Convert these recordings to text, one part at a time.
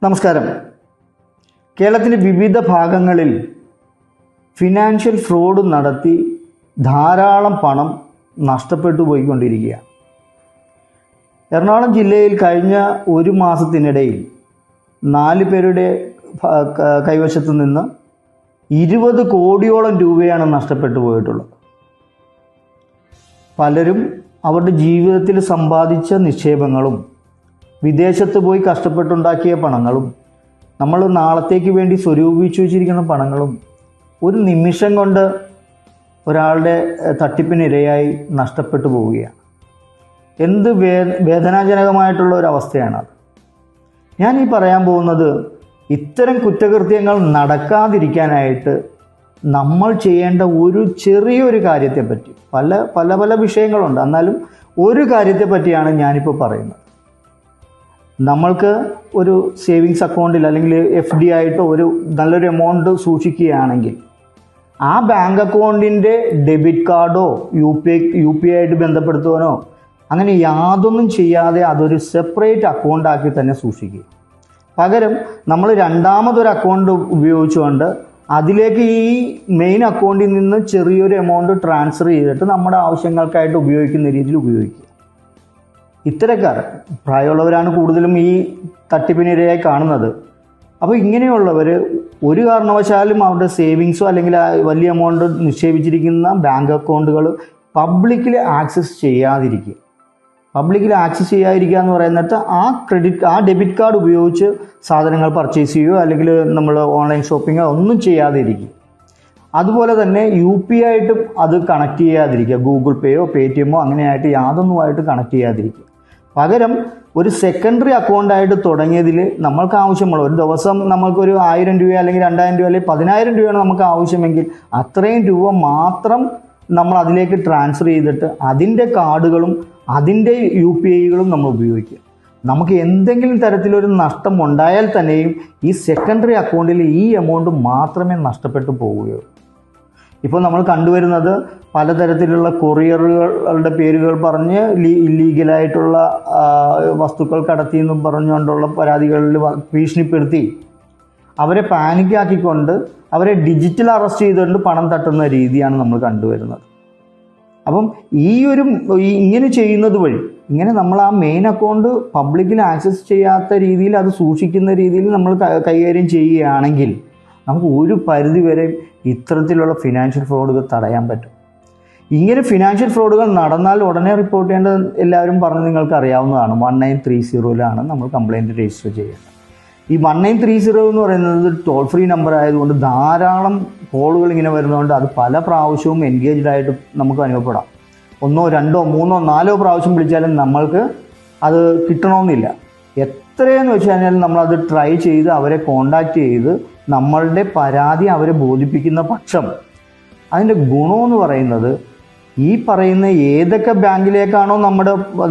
നമസ്കാരം. കേരളത്തിൻ്റെ വിവിധ ഭാഗങ്ങളിൽ ഫിനാൻഷ്യൽ ഫ്രോഡ് നടത്തി ധാരാളം പണം നഷ്ടപ്പെട്ടു പോയിക്കൊണ്ടിരിക്കുകയാണ്. എറണാകുളം ജില്ലയിൽ കഴിഞ്ഞ ഒരു മാസത്തിനിടയിൽ 4 പേരുടെ കൈവശത്തു നിന്ന് 20 കോടിയോളം രൂപയാണ് നഷ്ടപ്പെട്ടു പോയിട്ടുള്ളത്. പലരും അവരുടെ ജീവിതത്തിൽ സമ്പാദിച്ച നിക്ഷേപങ്ങളും വിദേശത്ത് പോയി കഷ്ടപ്പെട്ടുണ്ടാക്കിയ പണങ്ങളും നമ്മൾ നാളത്തേക്ക് വേണ്ടി സ്വരൂപിച്ചു വച്ചിരിക്കുന്ന പണങ്ങളും ഒരു നിമിഷം കൊണ്ട് ഒരാളുടെ തട്ടിപ്പിനിരയായി നഷ്ടപ്പെട്ടു പോവുകയാണ്. എന്ത് വേദനാജനകമായിട്ടുള്ള ഒരവസ്ഥയാണത്. ഞാൻ ഈ പറയാൻ പോകുന്നത് ഇത്തരം കുറ്റകൃത്യങ്ങൾ നടക്കാതിരിക്കാനായിട്ട് നമ്മൾ ചെയ്യേണ്ട ഒരു ചെറിയൊരു കാര്യത്തെപ്പറ്റി. പല വിഷയങ്ങളുണ്ട്, എന്നാലും ഒരു കാര്യത്തെ പറ്റിയാണ് ഞാനിപ്പോൾ പറയുന്നത്. നമ്മൾക്ക് ഒരു സേവിങ്സ് അക്കൗണ്ടിൽ അല്ലെങ്കിൽ FD ആയിട്ട് നല്ലൊരു എമൗണ്ട് സൂക്ഷിക്കുകയാണെങ്കിൽ ആ ബാങ്ക് അക്കൗണ്ടിൻ്റെ ഡെബിറ്റ് കാർഡോ UPI ആയിട്ട് ബന്ധപ്പെടുത്തുവാനോ അങ്ങനെ യാതൊന്നും ചെയ്യാതെ അതൊരു സെപ്പറേറ്റ് അക്കൗണ്ടാക്കി തന്നെ സൂക്ഷിക്കുക. പകരം നമ്മൾ രണ്ടാമതൊരു അക്കൗണ്ട് ഉപയോഗിച്ചുകൊണ്ട് അതിലേക്ക് ഈ മെയിൻ അക്കൗണ്ടിൽ നിന്ന് ചെറിയൊരു എമൗണ്ട് ട്രാൻസ്ഫർ ചെയ്തിട്ട് നമ്മുടെ ആവശ്യങ്ങൾക്കായിട്ട് ഉപയോഗിക്കുന്ന രീതിയിൽ ഉപയോഗിക്കുക. ഇത്തരക്കാർ പ്രായമുള്ളവരാണ് കൂടുതലും ഈ തട്ടിപ്പിനിരയായി കാണുന്നത്. അപ്പോൾ ഇങ്ങനെയുള്ളവർ ഒരു കാരണവശാലും അവരുടെ സേവിങ്സോ അല്ലെങ്കിൽ വലിയ എമൗണ്ട് നിക്ഷേപിച്ചിരിക്കുന്ന ബാങ്ക് അക്കൗണ്ടുകൾ പബ്ലിക്കിൽ ആക്സസ് ചെയ്യാതിരിക്കുക. പബ്ലിക്കിൽ ആക്സസ് ചെയ്യാതിരിക്കുക എന്ന് പറയുന്നിട്ട് ആ ഡെബിറ്റ് കാർഡ് ഉപയോഗിച്ച് സാധനങ്ങൾ പർച്ചേസ് ചെയ്യുകയോ അല്ലെങ്കിൽ നമ്മൾ ഓൺലൈൻ ഷോപ്പിങ്ങോ ഒന്നും ചെയ്യാതെ ഇരിക്കുക. അതുപോലെ തന്നെ UPI ആയിട്ടും അത് കണക്ട് ചെയ്യാതിരിക്കുക. ഗൂഗിൾ പേയോ പേടിഎമ്മോ അങ്ങനെയായിട്ട് യാതൊന്നുമായിട്ട് കണക്ട് ചെയ്യാതിരിക്കുക. പകരം ഒരു സെക്കൻഡറി അക്കൗണ്ടായിട്ട് തുടങ്ങിയതിൽ നമ്മൾക്ക് ആവശ്യമുള്ള ഒരു ദിവസം നമ്മൾക്കൊരു 1000 രൂപ അല്ലെങ്കിൽ 2000 രൂപ അല്ലെങ്കിൽ 10,000 രൂപയാണ് നമുക്ക് ആവശ്യമെങ്കിൽ അത്രയും രൂപ മാത്രം നമ്മൾ അതിലേക്ക് ട്രാൻസ്ഫർ ചെയ്തിട്ട് അതിൻ്റെ കാർഡുകളും അതിൻ്റെ UPIകളും നമ്മൾ ഉപയോഗിക്കുക. നമുക്ക് എന്തെങ്കിലും തരത്തിലൊരു നഷ്ടം ഉണ്ടായാൽ തന്നെയും ഈ സെക്കൻഡറി അക്കൗണ്ടിൽ ഈ എമൗണ്ട് മാത്രമേ നഷ്ടപ്പെട്ടു പോവുകയുള്ളൂ. ഇപ്പോൾ നമ്മൾ കണ്ടുവരുന്നത് പലതരത്തിലുള്ള കൊറിയറുകളുടെ പേരുകൾ പറഞ്ഞ് ഇല്ലീഗലായിട്ടുള്ള വസ്തുക്കൾ കടത്തിയെന്നും പറഞ്ഞുകൊണ്ടുള്ള പരാതികളിൽ ഭീഷണിപ്പെടുത്തി അവരെ പാനിക്കാക്കിക്കൊണ്ട് അവരെ ഡിജിറ്റൽ അറസ്റ്റ് ചെയ്തുകൊണ്ട് പണം തട്ടുന്ന രീതിയാണ് നമ്മൾ കണ്ടുവരുന്നത്. അപ്പം ഇങ്ങനെ ചെയ്യുന്നത് വഴി ഇങ്ങനെ നമ്മൾ ആ മെയിൻ അക്കൗണ്ട് പബ്ലിക്കിൽ ആക്സസ് ചെയ്യാത്ത രീതിയിൽ അത് സൂക്ഷിക്കുന്ന രീതിയിൽ നമ്മൾ കൈകാര്യം ചെയ്യുകയാണെങ്കിൽ നമുക്ക് ഒരു പരിധിവരെ ഇത്തരത്തിലുള്ള ഫിനാൻഷ്യൽ ഫ്രോഡുകൾ തടയാൻ പറ്റും. ഇങ്ങനെ ഫിനാൻഷ്യൽ ഫ്രോഡുകൾ നടന്നാൽ ഉടനെ റിപ്പോർട്ട് ചെയ്യേണ്ടത് എല്ലാവരും പറഞ്ഞ് നിങ്ങൾക്ക് അറിയാവുന്നതാണ്. 1930 നമ്മൾ കംപ്ലയിൻറ്റ് രജിസ്റ്റർ ചെയ്യേണ്ടത്. ഈ 1930 എന്ന് പറയുന്നത് ടോൾ ഫ്രീ നമ്പർ ആയതുകൊണ്ട് ധാരാളം കോളുകൾ ഇങ്ങനെ വരുന്നതുകൊണ്ട് അത് പല പ്രാവശ്യവും എൻഗേജ്ഡ് ആയിട്ട് നമുക്ക് അനുഭവപ്പെടാം. 1, 2, 3, 4 പ്രാവശ്യം വിളിച്ചാലും നമ്മൾക്ക് അത് കിട്ടണമെന്നില്ല. എത്രയെന്ന് വെച്ച് കഴിഞ്ഞാൽ നമ്മളത് ട്രൈ ചെയ്ത് അവരെ കോണ്ടാക്റ്റ് ചെയ്ത് നമ്മളുടെ പരാതി അവരെ ബോധിപ്പിക്കുന്ന പക്ഷം അതിൻ്റെ ഗുണമെന്ന് പറയുന്നത് ഈ പറയുന്ന ഏതൊക്കെ ബാങ്കിലേക്കാണോ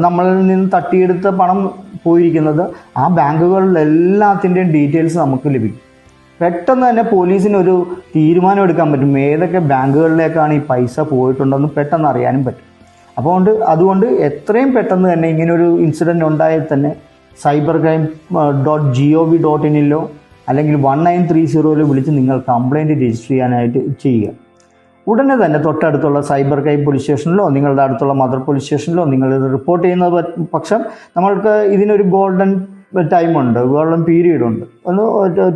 നമ്മളിൽ നിന്ന് തട്ടിയെടുത്ത പണം പോയിരിക്കുന്നത് ആ ബാങ്കുകളിലെല്ലാത്തിൻ്റെയും ഡീറ്റെയിൽസ് നമുക്ക് ലഭിക്കും. പെട്ടെന്ന് തന്നെ പോലീസിനൊരു തീരുമാനം എടുക്കാൻ പറ്റും ഏതൊക്കെ ബാങ്കുകളിലേക്കാണ് ഈ പൈസ പോയിട്ടുണ്ടെന്ന് പെട്ടെന്ന് അറിയാനും പറ്റും. അതുകൊണ്ട് എത്രയും പെട്ടെന്ന് തന്നെ ഇങ്ങനൊരു ഇൻസിഡൻറ്റ് ഉണ്ടായാൽ തന്നെ cybercrime.gov.in അല്ലെങ്കിൽ 1930 വിളിച്ച് നിങ്ങൾ കംപ്ലയിൻറ്റ് രജിസ്റ്റർ ചെയ്യാനായിട്ട് ചെയ്യുക. ഉടനെ തന്നെ തൊട്ടടുത്തുള്ള സൈബർ ക്രൈം പോലീസ് സ്റ്റേഷനിലോ നിങ്ങളുടെ അടുത്തുള്ള മദർ പോലീസ് സ്റ്റേഷനിലോ നിങ്ങൾ റിപ്പോർട്ട് ചെയ്യുന്ന പക്ഷം നമ്മൾക്ക് ഇതിനൊരു ഗോൾഡൻ ടൈമുണ്ട്, ഗോൾഡൻ പീരീഡ് ഉണ്ട്.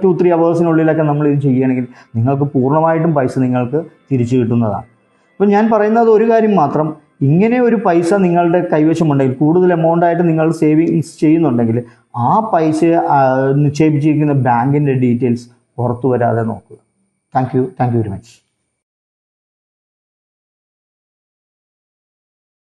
2-3 അവേഴ്സിനുള്ളിലൊക്കെ നമ്മൾ ഇത് ചെയ്യുകയാണെങ്കിൽ നിങ്ങൾക്ക് പൂർണ്ണമായിട്ടും പൈസ നിങ്ങൾക്ക് തിരിച്ചു കിട്ടുന്നതാണ്. അപ്പോൾ ഞാൻ പറയുന്നത് ഒരു കാര്യം മാത്രം, ഇങ്ങനെ ഒരു പൈസ നിങ്ങളുടെ കൈവശമുണ്ടെങ്കിൽ കൂടുതൽ എമൗണ്ടായിട്ട് നിങ്ങൾ സേവിങ്സ് ചെയ്യുന്നുണ്ടെങ്കിൽ ആ പൈസ നിക്ഷേപിച്ചിരിക്കുന്ന ബാങ്കിൻ്റെ ഡീറ്റെയിൽസ് പുറത്തു വരാതെ നോക്കുക. Thank you very much.